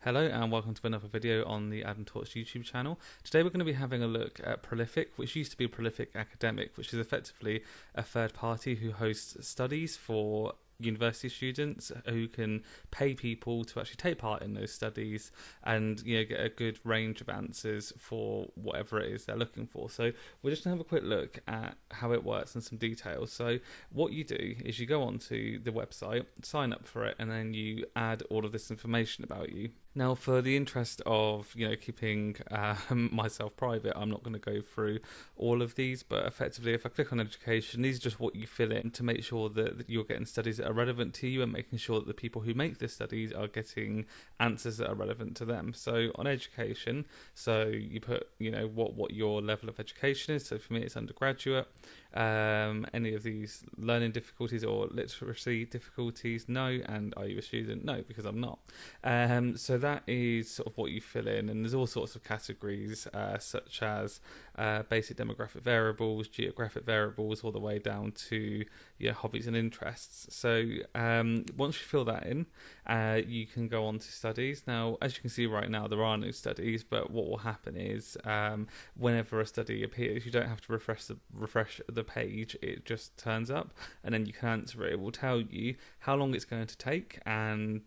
Hello and welcome to another video on the Adam Talks YouTube channel. Today we're going to be having a look at Prolific, which used to be Prolific Academic, which is effectively a third party who hosts studies for university students who can pay people to actually take part in those studies and get a good range of answers for whatever it is they're looking for. So we're just going to have a quick look at how it works and some details. So what you do is you go onto the website, sign up for it, and then you add all of this information about you. Now, for the interest of keeping myself private, I'm not going to go through all of these, but effectively, if I click on education, these are just what you fill in to make sure that you're getting studies that are relevant to you and making sure that the people who make the studies are getting answers that are relevant to them. So on education, so you put what your level of education is. So for me, it's undergraduate. Any of these learning difficulties or literacy difficulties, no. And are you a student? No, because I'm not. So that is sort of what you fill in, and there's all sorts of categories such as basic demographic variables, geographic variables, all the way down to your hobbies and interests. So once you fill that in, you can go on to studies. Now, as you can see right now, there are no studies, but what will happen is whenever a study appears, you don't have to refresh the page. It just turns up, and then you can answer it. It will tell you how long it's going to take, and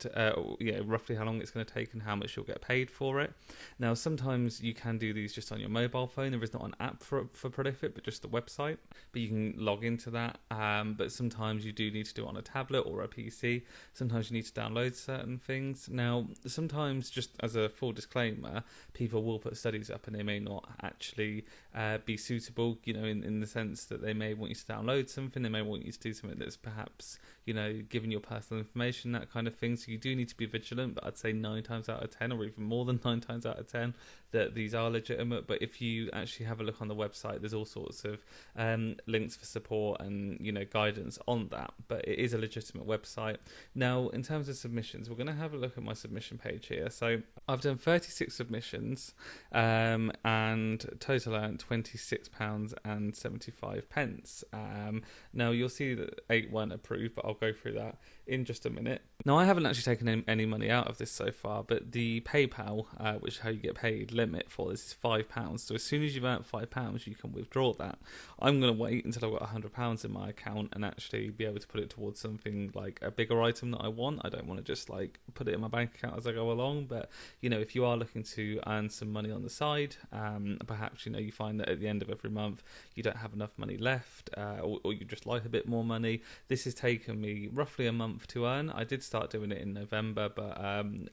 roughly how long it's going to take and how much you'll get paid for it. Now, sometimes you can do these just on your mobile phone. There is not an app for Prolific, but just the website. But you can log into that. But sometimes you do need to do it on a tablet or a PC. Sometimes you need to download certain things. Now, sometimes, just as a full disclaimer, people will put studies up and they may not actually be suitable, in the sense that they may want you to download something, they may want you to do something that's perhaps, giving your personal information, that kind of thing. So you do need to be vigilant, but I'd say 9 times out of 10, or even more than 9 times out of 10, that these are legitimate. But if you actually have a look on the website, there's all sorts of links for support and guidance on that. But it is a legitimate website. Now, in terms of submissions, we're going to have a look at my submission page here. So I've done 36 submissions and total earned £26.75. Now, you'll see that 8 weren't approved, but I'll go through that in just a minute. Now, I haven't actually taken any money out of this so far, but the PayPal, which is how you get paid, limit for this is £5. So as soon as you've earned £5, you can withdraw that. I'm going to wait until I've got £100 in my account and actually be able to put it towards something like a bigger item that I want. I don't want to just put it in my bank account as I go along, but if you are looking to earn some money on the side, perhaps you find that at the end of every month you don't have enough money left, or you just like a bit more money. This has taken me roughly a month to earn. I did start doing it in November, but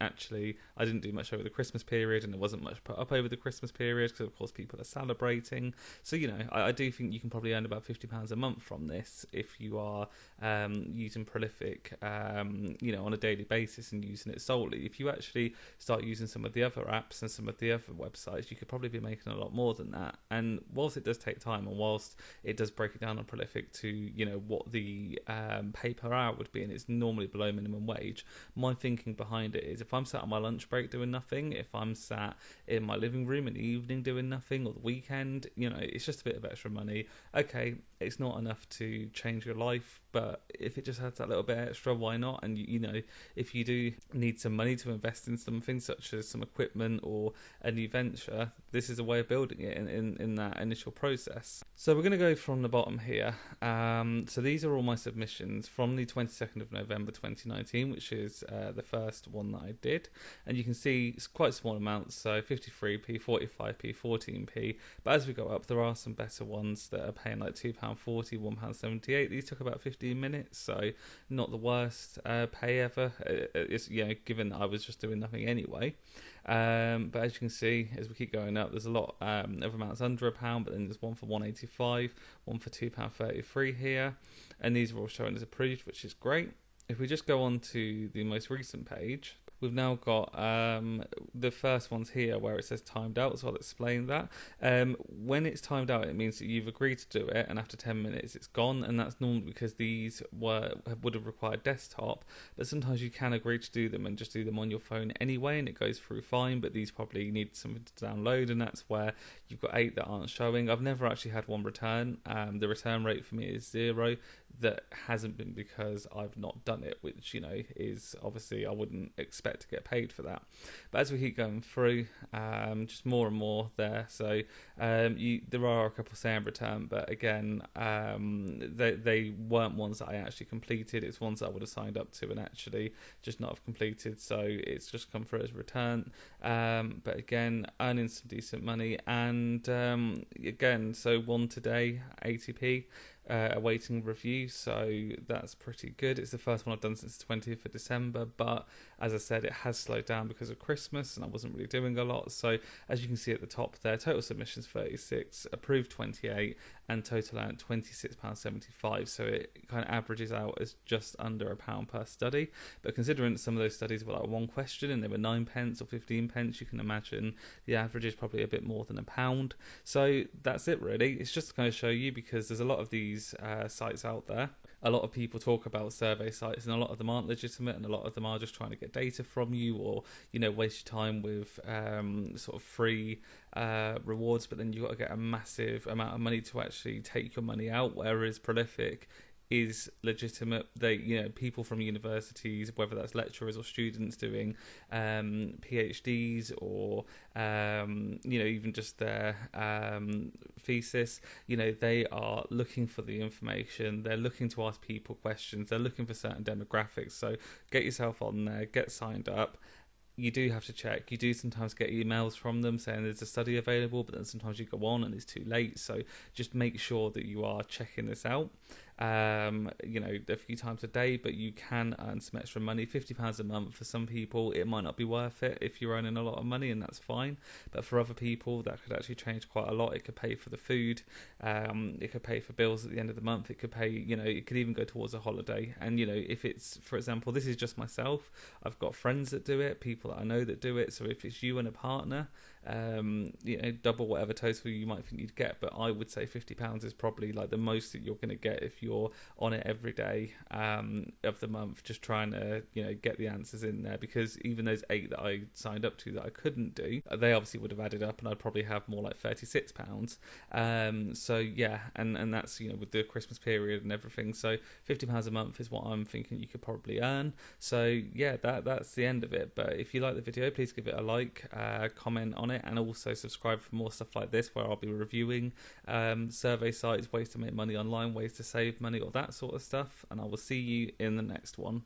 actually I didn't do much over the Christmas period, and there wasn't much put up over the Christmas period because of course people are celebrating. So I do think you can probably earn about £50 a month from this if you are using Prolific on a daily basis and using it solely. If you actually start using some of the other apps and some of the other websites, you could probably be making a lot more than that. And whilst it does take time, and whilst it does break it down on Prolific to what the pay per hour would be, and it's normally below minimum wage, my thinking behind it is if I'm sat on my lunch break doing nothing, if I'm sat in my living room in the evening doing nothing, or the weekend, it's just a bit of extra money. Okay, it's not enough to change your life, but if it just adds that little bit extra, why not? And if you do need some money to invest in something such as some equipment or a new venture, this is a way of building it in that initial process. So we're going to go from the bottom here. So these are all my submissions from the 22nd of November 2019, which is the first one that I did, and you can see it's quite small amounts, so 53p, 45p, 14p, but as we go up there are some better ones that are paying like £2.40, £1.78. These took about 15 minutes, so not the worst pay ever. It's given that I was just doing nothing anyway. But as you can see, as we keep going up, there's a lot of amounts under £1, but then there's one for £1.85, one for £2.33 here, and these are all showing as approved, which is great. If we just go on to the most recent page, we've now got the first ones here where it says timed out, so I'll explain that. When it's timed out, it means that you've agreed to do it, and after 10 minutes it's gone, and that's normally because these would have required desktop, but sometimes you can agree to do them and just do them on your phone anyway, and it goes through fine, but these probably need something to download, and that's where you've got 8 that aren't showing. I've never actually had one return. The return rate for me is 0. that hasn't been because I've not done it, which, is obviously I wouldn't expect to get paid for that. But as we keep going through, just more and more there. So there are a couple saying return, but again, they weren't ones that I actually completed. It's ones that I would have signed up to and actually just not have completed. So it's just come through as return. But again, earning some decent money. And again, so one today, 80p. Awaiting review, so that's pretty good. It's the first one I've done since the 20th of December, but as I said, it has slowed down because of Christmas and I wasn't really doing a lot. So as you can see at the top there, total submissions 36, approved 28, and total out £26.75. So it kind of averages out as just under £1 per study. But considering some of those studies were like one question and they were 9p or 15p, you can imagine the average is probably a bit more than £1. So that's it really. It's just to kind of show you, because there's a lot of these sites out there. A lot of people talk about survey sites and a lot of them aren't legitimate, and a lot of them are just trying to get data from you, or waste your time with sort of free rewards, but then you've got to get a massive amount of money to actually take your money out, whereas Prolific is legitimate. They, people from universities, whether that's lecturers or students doing PhDs or even just their thesis, they are looking for the information. They're looking to ask people questions. They're looking for certain demographics. So get yourself on there, get signed up. You do have to check. You do sometimes get emails from them saying there's a study available, but then sometimes you go on and it's too late. So just make sure that you are checking this out. A few times a day, but you can earn some extra money. £50 a month for some people, it might not be worth it if you're earning a lot of money, and that's fine. But for other people, that could actually change quite a lot. It could pay for the food, it could pay for bills at the end of the month, it could pay, it could even go towards a holiday. And if it's, for example, this is just myself, I've got friends that do it, people that I know that do it. So if it's you and a partner, double whatever total you might think you'd get, but I would say £50 is probably like the most that you're going to get if you're on it every day of the month, just trying to get the answers in there. Because even those 8 that I signed up to that I couldn't do, they obviously would have added up, and I'd probably have more like £36. So yeah, and that's with the Christmas period and everything. So £50 a month is what I'm thinking you could probably earn. So yeah, that's the end of it. But if you like the video, please give it a like, comment on it, and also subscribe for more stuff like this, where I'll be reviewing survey sites, ways to make money online, ways to save money, all that sort of stuff. And I will see you in the next one.